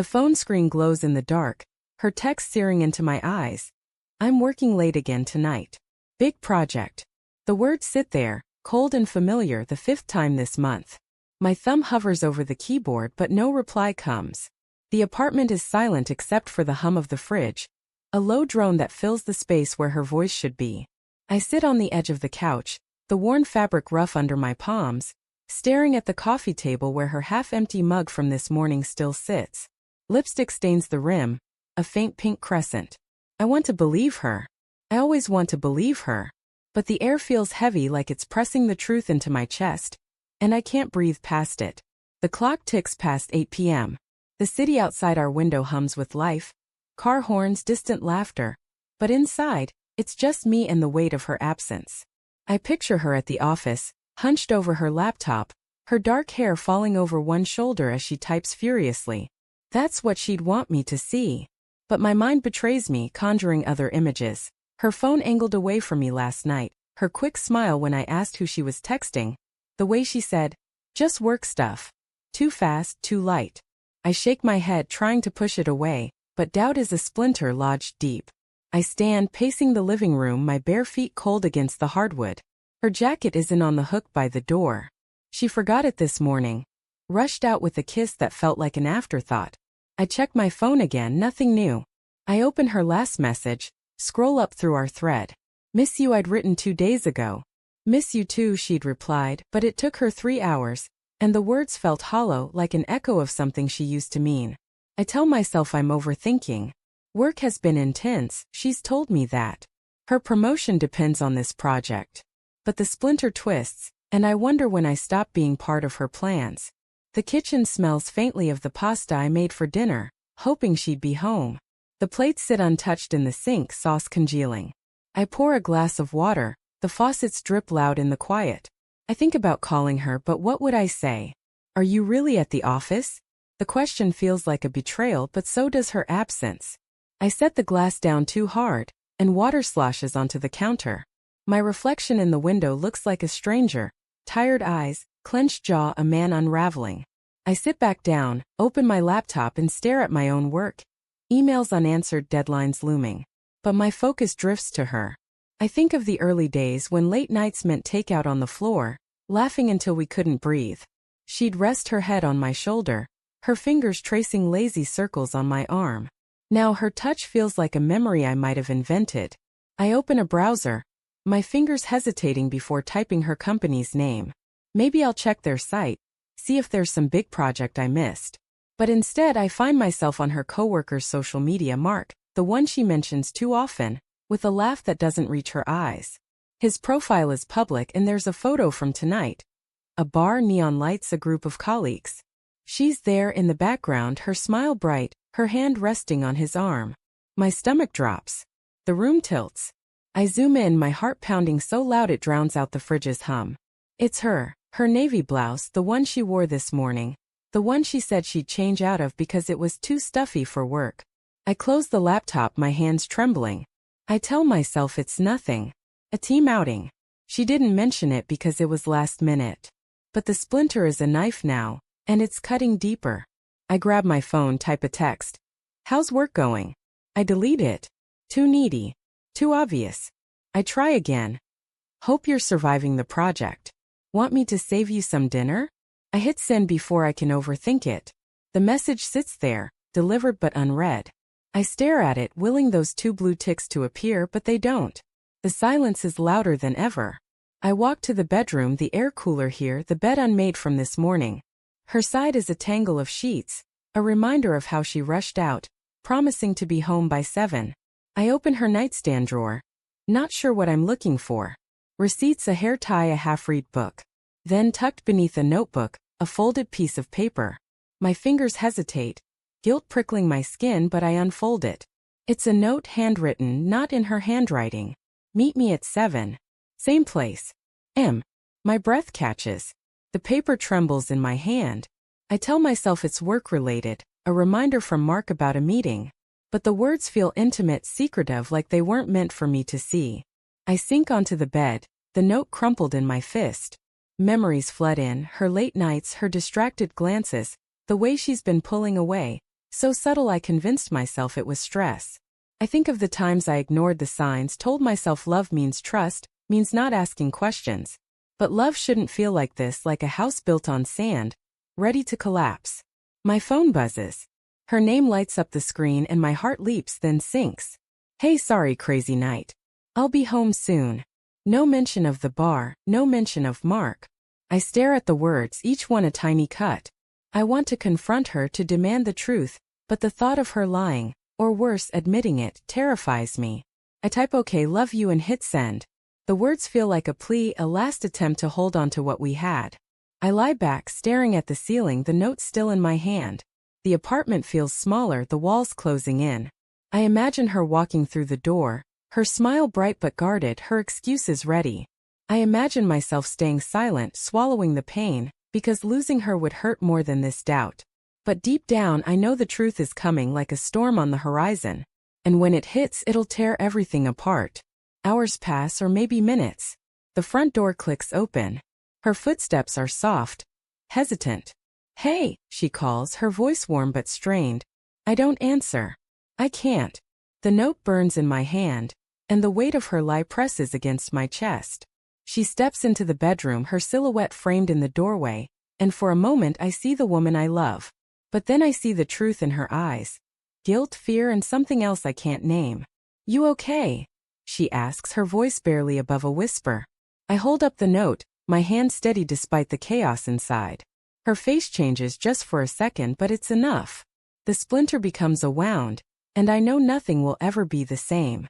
The phone screen glows in the dark, her text searing into my eyes. I'm working late again tonight. Big project. The words sit there, cold and familiar, the 5th time this month. My thumb hovers over the keyboard but no reply comes. The apartment is silent except for the hum of the fridge, a low drone that fills the space where her voice should be. I sit on the edge of the couch, the worn fabric rough under my palms, staring at the coffee table where her half-empty mug from this morning still sits. Lipstick stains the rim, a faint pink crescent. I want to believe her. I always want to believe her. But the air feels heavy, like it's pressing the truth into my chest, and I can't breathe past it. The clock ticks past 8 p.m. The city outside our window hums with life, car horns, distant laughter. But inside, it's just me and the weight of her absence. I picture her at the office, hunched over her laptop, her dark hair falling over one shoulder as she types furiously. That's what she'd want me to see. But my mind betrays me, conjuring other images. Her phone angled away from me last night, her quick smile when I asked who she was texting, the way she said, "Just work stuff. Too fast, too light." I shake my head, trying to push it away, but doubt is a splinter lodged deep. I stand pacing the living room, my bare feet cold against the hardwood. Her jacket isn't on the hook by the door. She forgot it this morning. Rushed out with a kiss that felt like an afterthought. I check my phone again, nothing new. I open her last message, scroll up through our thread. "Miss you," I'd written 2 days ago. "Miss you too," she'd replied, but it took her 3 hours, and the words felt hollow, like an echo of something she used to mean. I tell myself I'm overthinking. Work has been intense, she's told me that. Her promotion depends on this project. But the splinter twists, and I wonder when I stop being part of her plans. The kitchen smells faintly of the pasta I made for dinner, hoping she'd be home. The plates sit untouched in the sink, sauce congealing. I pour a glass of water, the faucets drip loud in the quiet. I think about calling her, but what would I say? "Are you really at the office?" The question feels like a betrayal, but so does her absence. I set the glass down too hard, and water sloshes onto the counter. My reflection in the window looks like a stranger, tired eyes, clenched jaw, a man unraveling. I sit back down, open my laptop and stare at my own work. Emails unanswered, deadlines looming. But my focus drifts to her. I think of the early days when late nights meant takeout on the floor, laughing until we couldn't breathe. She'd rest her head on my shoulder, her fingers tracing lazy circles on my arm. Now her touch feels like a memory I might have invented. I open a browser, my fingers hesitating before typing her company's name. Maybe I'll check their site, see if there's some big project I missed. But instead I find myself on her coworker's social media, Mark, the one she mentions too often, with a laugh that doesn't reach her eyes. His profile is public and there's a photo from tonight. A bar, neon lights, a group of colleagues. She's there in the background, her smile bright, her hand resting on his arm. My stomach drops. The room tilts. I zoom in, my heart pounding so loud it drowns out the fridge's hum. It's her navy blouse, the one she wore this morning, the one she said she'd change out of because it was too stuffy for work. I close the laptop, my hands trembling. I tell myself it's nothing. A team outing. She didn't mention it because it was last minute. But the splinter is a knife now, and it's cutting deeper. I grab my phone, type a text. "How's work going?" I delete it. Too needy. Too obvious. I try again. "Hope you're surviving the project. Want me to save you some dinner?" I hit send before I can overthink it. The message sits there, delivered but unread. I stare at it, willing those 2 blue ticks to appear, but they don't. The silence is louder than ever. I walk to the bedroom, the air cooler here, the bed unmade from this morning. Her side is a tangle of sheets, a reminder of how she rushed out, promising to be home by 7. I open her nightstand drawer. Not sure what I'm looking for. Receipts, a hair tie, a half-read book. Then tucked beneath a notebook, a folded piece of paper. My fingers hesitate, guilt prickling my skin, but I unfold it. It's a note, handwritten, not in her handwriting. "Meet me at 7. Same place. M." My breath catches. The paper trembles in my hand. I tell myself it's work-related, a reminder from Mark about a meeting. But the words feel intimate, secretive, like they weren't meant for me to see. I sink onto the bed, the note crumpled in my fist. Memories flood in, her late nights, her distracted glances, the way she's been pulling away, So subtle I convinced myself it was stress. I think of the times I ignored the signs, told myself love means trust, means not asking questions. But love shouldn't feel like this, like a house built on sand, ready to collapse. My phone buzzes. Her name lights up the screen and my heart leaps then sinks. Hey, sorry, crazy night. I'll be home soon. No mention of the bar, no mention of Mark. I stare at the words, each one a tiny cut. I want to confront her, to demand the truth, but the thought of her lying, or worse, admitting it, terrifies me. I type okay, love you and hit send. The words feel like a plea, a last attempt to hold on to what we had. I lie back, staring at the ceiling, the note still in my hand. The apartment feels smaller, the walls closing in. I imagine her walking through the door, her smile bright but guarded, her excuses ready. I imagine myself staying silent, swallowing the pain, because losing her would hurt more than this doubt. But deep down I know the truth is coming, like a storm on the horizon. And when it hits, it'll tear everything apart. Hours pass, or maybe minutes. The front door clicks open. Her footsteps are soft, hesitant. Hey, she calls, her voice warm but strained. I don't answer. I can't. The note burns in my hand, and the weight of her lie presses against my chest. She steps into the bedroom, her silhouette framed in the doorway, and for a moment I see the woman I love. But then I see the truth in her eyes. Guilt, fear, and something else I can't name. You okay? She asks, her voice barely above a whisper. I hold up the note, my hand steady despite the chaos inside. Her face changes just for a second, but it's enough. The splinter becomes a wound, and I know nothing will ever be the same.